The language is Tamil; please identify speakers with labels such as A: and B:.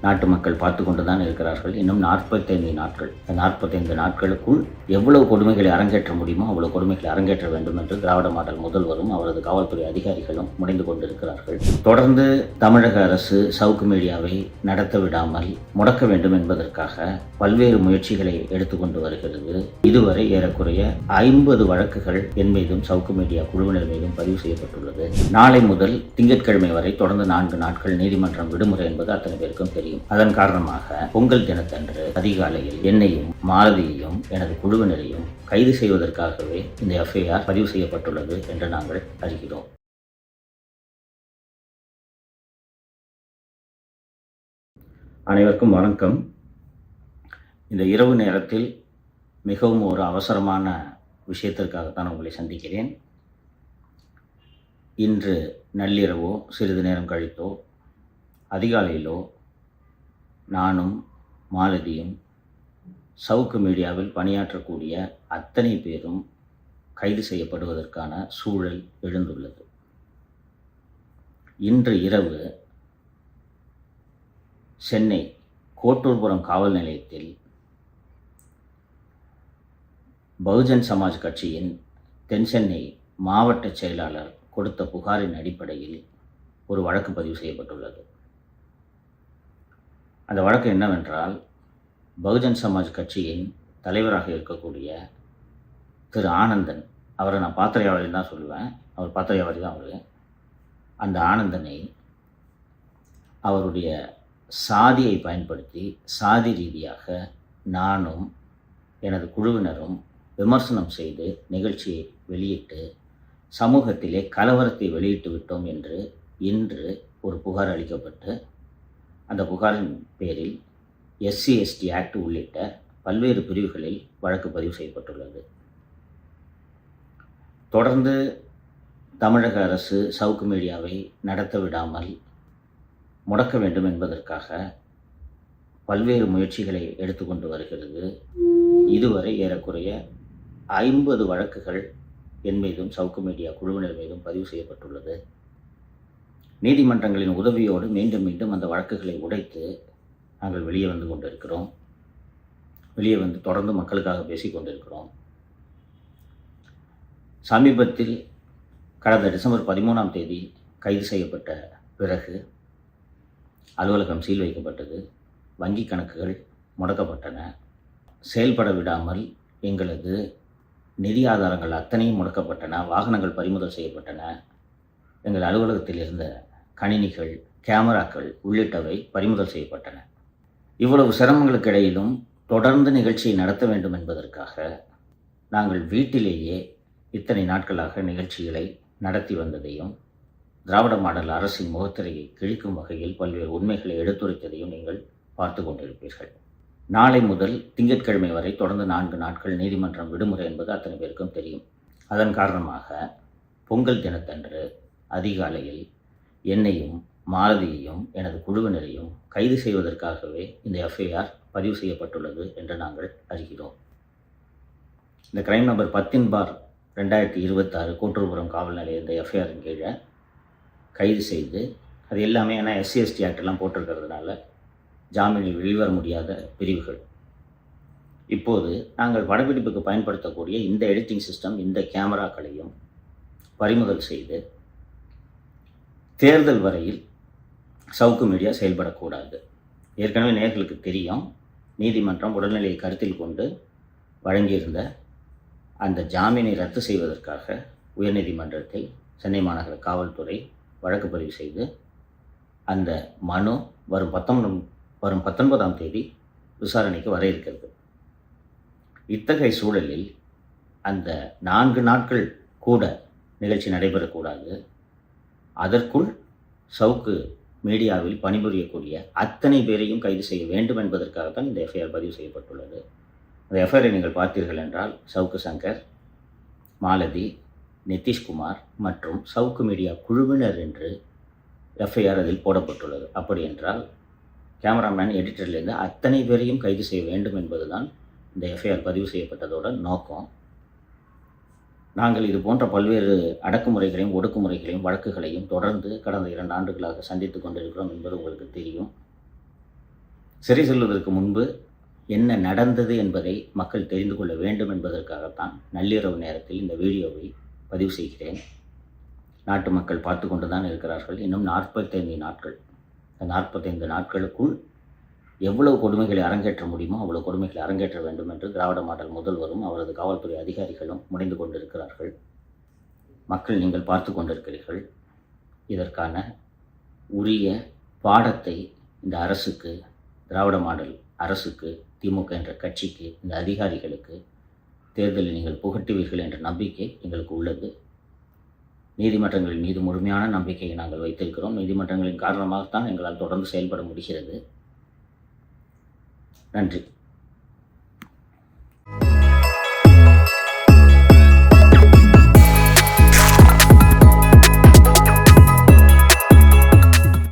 A: நாட்டு மக்கள் பார்த்து கொண்டு தான் இருக்கிறார்கள். இன்னும் 45 நாட்கள். அந்த 45 நாட்களுக்குள் எவ்வளவு கொடுமைகளை அரங்கேற்ற முடியுமோ அவ்வளவு கொடுமைகளை அரங்கேற்ற வேண்டும் என்று திராவிட மாடல் முதல்வரும் அவரது காவல்துறை அதிகாரிகளும் முனைந்து கொண்டிருக்கிறார்கள். தொடர்ந்து தமிழக அரசு சவுக்கு மீடியாவை நடத்த விடாமல் முடக்க வேண்டும் என்பதற்காக பல்வேறு முயற்சிகளை எடுத்துக்கொண்டு வருகிறது. இதுவரை ஏறக்குறைய 50 வழக்குகள் என் மீதும் சவுக்கு மீடியா குழுவினர் மீதும் பதிவு செய்யப்பட்டுள்ளது. நாளை முதல் திங்கட்கிழமை வரை தொடர்ந்து 4 நாட்கள் நீதிமன்றம் விடுமுறை என்பது அத்தனை பேருக்கும் தெரியும். அதன் காரணமாக பொங்கல் தினத்தன்று அதிகாலையில் என்னையும் மாலதியையும் எனது குழுவினரையும் கைது செய்வதற்காகவே இந்த எஃப்ஐஆர் பதிவு செய்யப்பட்டுள்ளது என்று நாங்கள் அறிகிறோம். அனைவருக்கும் வணக்கம். இந்த இரவு நேரத்தில் மிகவும் ஒரு அவசரமான விஷயத்திற்காகத்தான் உங்களை சந்திக்கிறேன். இன்று நள்ளிரவோ சிறிது நேரம் கழித்தோ அதிகாலையிலோ நானும் மாலதியும் சவுக்கு மீடியாவில் பணியாற்றக்கூடிய அத்தனை பேரும் கைது செய்யப்படுவதற்கான சூழல் எழுந்துள்ளது. இன்று இரவு சென்னை கோட்டூர்புரம் காவல் நிலையத்தில் பகுஜன் சமாஜ் கட்சியின் தென் சென்னை மாவட்ட செயலாளர் கொடுத்த புகாரின் அடிப்படையில் ஒரு வழக்கு பதிவு செய்யப்பட்டுள்ளது. அந்த வழக்கு என்னவென்றால், பகுஜன் சமாஜ் கட்சியின் தலைவராக இருக்கக்கூடிய திரு ஆனந்தன், அவரை நான் பாத்திரையாவதி தான் சொல்லுவேன், அவர் பாத்திரையாவதி தான் அவர். அந்த ஆனந்தனை அவருடைய சாதியை பயன்படுத்தி சாதி ரீதியாக நானும் எனது குழுவினரும் விமர்சனம் செய்து நிகழ்ச்சியை வெளியிட்டு சமூகத்திலே கலவரத்தை வெளியிட்டு விட்டோம் என்று இன்று ஒரு புகார் அளிக்கப்பட்டு அந்த புகாரின் பேரில் SC/ST ஆக்ட் உள்ளிட்ட பல்வேறு பிரிவுகளில் வழக்கு பதிவு செய்யப்பட்டுள்ளது. தொடர்ந்து தமிழக அரசு சவுக்கு மீடியாவை நடத்த விடாமல் முடக்க வேண்டும் என்பதற்காக பல்வேறு முயற்சிகளை எடுத்துக்கொண்டு வருகிறது. இதுவரை ஏறக்குறைய 50 வழக்குகள் என் மீதும் சவுக்கு மீடியா குழுவினர் மீதும் பதிவு செய்யப்பட்டுள்ளது. நீதிமன்றங்களின் உதவியோடு மீண்டும் மீண்டும் அந்த வழக்குகளை உடைத்து நாங்கள் வெளியே வந்து கொண்டிருக்கிறோம். வெளியே வந்து தொடர்ந்து மக்களுக்காக பேசிக் கொண்டிருக்கிறோம். சமீபத்தில் கடந்த டிசம்பர் 13ஆம் தேதி கைது செய்யப்பட்ட பிறகு அலுவலகம் சீல் வைக்கப்பட்டது. வங்கி கணக்குகள் முடக்கப்பட்டன. செயல்பட விடாமல் எங்களது நிதி ஆதாரங்கள் அத்தனையும் முடக்கப்பட்டன. வாகனங்கள் பறிமுதல் செய்யப்பட்டன. எங்கள் அலுவலகத்தில் இருந்த கணினிகள், கேமராக்கள் உள்ளிட்டவை பறிமுதல் செய்யப்பட்டன. இவ்வளவு சிரமங்களுக்கு இடையிலும் தொடர்ந்து நிகழ்ச்சியை நடத்த வேண்டும் என்பதற்காக நாங்கள் வீட்டிலேயே இத்தனை நாட்களாக நிகழ்ச்சிகளை நடத்தி வந்ததையும் திராவிட மாடல் அரசின் முகத்திரையை கிழிக்கும் வகையில் பல்வேறு உண்மைகளை எடுத்துரைத்ததையும் நீங்கள் பார்த்து கொண்டிருப்பீர்கள். நாளை முதல் திங்கட்கிழமை வரை தொடர்ந்து 4 நாட்கள் நீதிமன்றம் விடுமுறை என்பது அத்தனை பேருக்கும் தெரியும். அதன் காரணமாக பொங்கல் தினத்தன்று அதிகாலையில் என்னையும் மாலதியையும் எனது குழுவினரையும் கைது செய்வதற்காகவே இந்த எஃப்ஐஆர் பதிவு செய்யப்பட்டுள்ளது என்று நாங்கள் அறிகிறோம். இந்த கிரைம் நம்பர் 10/2026 கோட்டூர்புரம் காவல் நிலைய இந்த எஃப்ஐஆரின் கீழே கைது செய்து, அது எல்லாமே ஏன்னா SC/ST ஆக்டெல்லாம் போட்டிருக்கிறதுனால ஜாமீனில் வெளிவர முடியாத பிரிவுகள். இப்போது நாங்கள் படப்பிடிப்புக்கு பயன்படுத்தக்கூடிய இந்த எடிட்டிங் சிஸ்டம், இந்த கேமராக்களையும் பறிமுதல் செய்து தேர்தல் வரையில் சவுக்கு மீடியா செயல்படக்கூடாது. ஏற்கனவே நேயர்களுக்கு தெரியும், நீதிமன்றம் உடல்நிலையை கருத்தில் கொண்டு வழங்கியிருந்த அந்த ஜாமீனை ரத்து செய்வதற்காக உயர்நீதிமன்றத்தில் சென்னை மாநகர காவல்துறை வழக்கு பதிவு செய்து அந்த மனு வரும் 19ஆம் தேதி விசாரணைக்கு வர இருக்கிறது. இத்தகைய சூழலில் அந்த 4 நாட்கள் கூட நிகழ்ச்சி நடைபெறக்கூடாது. அதற்குள் சவுக்கு மீடியாவில் பணிபுரியக்கூடிய அத்தனை பேரையும் கைது செய்ய வேண்டும் என்பதற்காகத்தான் இந்த எஃப்ஐஆர் பதிவு செய்யப்பட்டுள்ளது. அந்த எஃப்ஐஆரை நீங்கள் பார்த்தீர்கள் என்றால் சவுக்கு சங்கர், மாலதி, நிதிஷ்குமார் மற்றும் சவுக்கு மீடியா குழுவினர் என்று எஃப்ஐஆர் அதில் போடப்பட்டுள்ளது. அப்படி என்றால் கேமராமேன், எடிட்டர்லேருந்து அத்தனை பேரையும் கைது செய்ய வேண்டும் என்பதுதான் இந்த எஃப்ஐஆர் பதிவு செய்யப்பட்டதோட நோக்கம். நாங்கள் இது போன்ற பல்வேறு அடக்குமுறைகளையும் ஒடுக்குமுறைகளையும் வழக்குகளையும் தொடர்ந்து கடந்த 2 ஆண்டுகளாக சந்தித்து கொண்டிருக்கிறோம் என்பது உங்களுக்கு தெரியும். சிறை செல்வதற்கு முன்பு என்ன நடந்தது என்பதை மக்கள் தெரிந்து கொள்ள வேண்டும் என்பதற்காகத்தான் நள்ளிரவு நேரத்தில் இந்த வீடியோவை பதிவு செய்கிறேன். நாட்டு மக்கள் பார்த்து கொண்டு தான் இருக்கிறார்கள். இன்னும் 45 நாட்கள். இந்த 45 நாட்களுக்குள் எவ்வளவு கொடுமைகளை அரங்கேற்ற முடியுமோ அவ்வளவு கொடுமைகளை அரங்கேற்ற வேண்டும் என்று திராவிட மாடல் முதல்வரும் அவரது காவல்துறை அதிகாரிகளும் முனைந்து கொண்டிருக்கிறார்கள். மக்கள் நீங்கள் பார்த்து கொண்டிருக்கிறீர்கள். இதற்கான உரிய பாடத்தை இந்த அரசுக்கு, திராவிட மாடல் அரசுக்கு, திமுக என்ற கட்சிக்கு, இந்த அதிகாரிகளுக்கு தேர்தலில் நீங்கள் புகட்டுவீர்கள் என்ற நம்பிக்கை எங்களுக்கு உள்ளது. நீதிமன்றங்களின் மீது முழுமையான நம்பிக்கையை நாங்கள் வைத்திருக்கிறோம். நீதிமன்றங்களின் காரணமாகத்தான் எங்களால் தொடர்ந்து செயல்பட முடிகிறது. நன்றி.